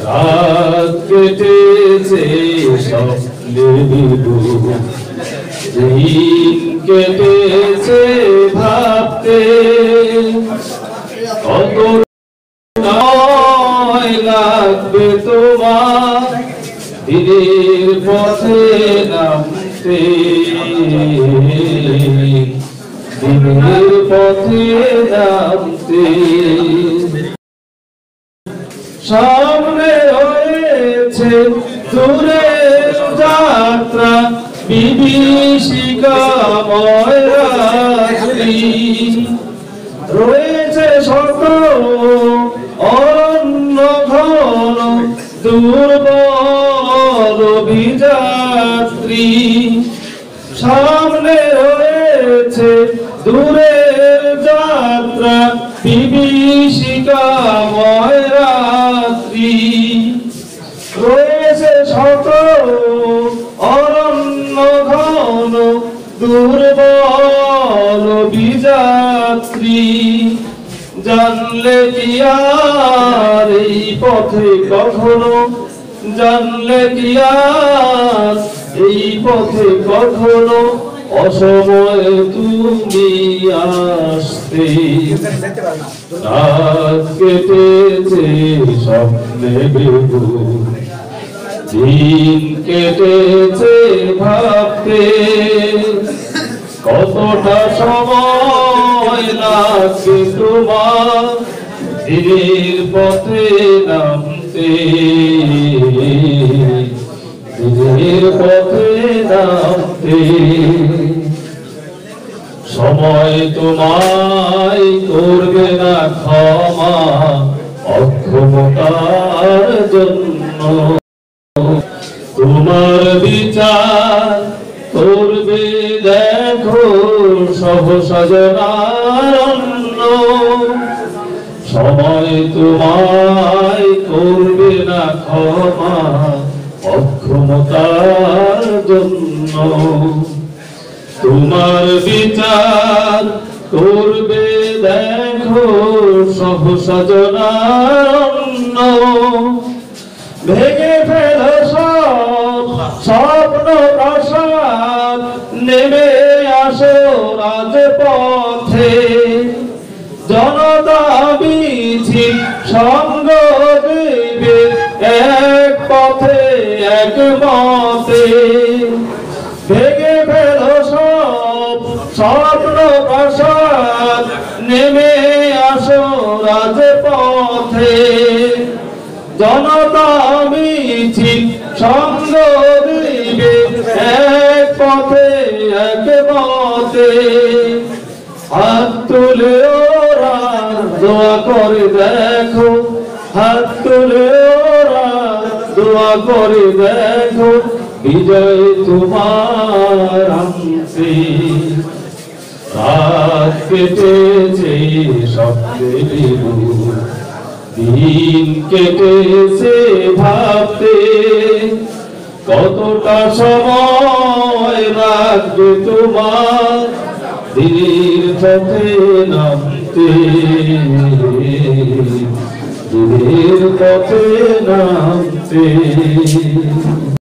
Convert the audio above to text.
রাত কেটেছে স্বপ্নে বিভোর, দিন কেটেছে ভাবতে, কত সময় লাগবে তোমার দিনের পথে নামতে, দিনের পথে নামতে। সামনে রয়েছে দূরের যাত্রা, বিভীষিকাময় রাত্রি, রয়েছে শত অরণ্য ঘন দুর্বল অভিযাত্রী। সামনে রয়েছে দূরের যাত্রা, বিভীষিকাময় রাত্রি, রয়েছে শত অরণ্য ঘন দুর্বল অভিযাত্রী। জানলে কি আর এই পথে কখনো, জানলে কি আর এই পথে কখনো অসময়ে তুমি আসতে। রাত কেটেছে স্বপ্নে বিভোর, দিন কেটেছে ভাবতে, কতটা সময় লাগবে তোমার দিনের পথে নামতে, দিনের পথে নামতে। সময় তোমায় করবে না ক্ষমা অক্ষমতার জন্য, তোমার বিচার করবে দেখো সহসজনারণ্য। সময় তোমায় করবে না ক্ষমা অক্ষমতার জন্য, তোমার বিচার করবে দেখো সহসজনারণ্য। ভেঙে ফেল সব স্বপ্ন প্রাসাদ, নেমে আসো রাজপথে, জনতা মিছিল সঙ্গ দেবে এক পথে এক মতে। ভেঙে ফেল সব স্বপ্ন প্রাসাদ, নেমে আসো রাজপথে, জনতা মিছিল সঙ্গ দিবে এক পথে এক মতে। হাত তুলে ওরা দোয়া করে দেখো, হাত তুলে ওরা দোয়া করে দেখো, বিজয় তোমার আনছে। রাত কেটেছে স্বপ্নে বিভোর, দিন কেটেছে ভাবতে, কতটা সময় লাগবে তোমার দিনের পথে নামতে, দিনের পথে নামতে।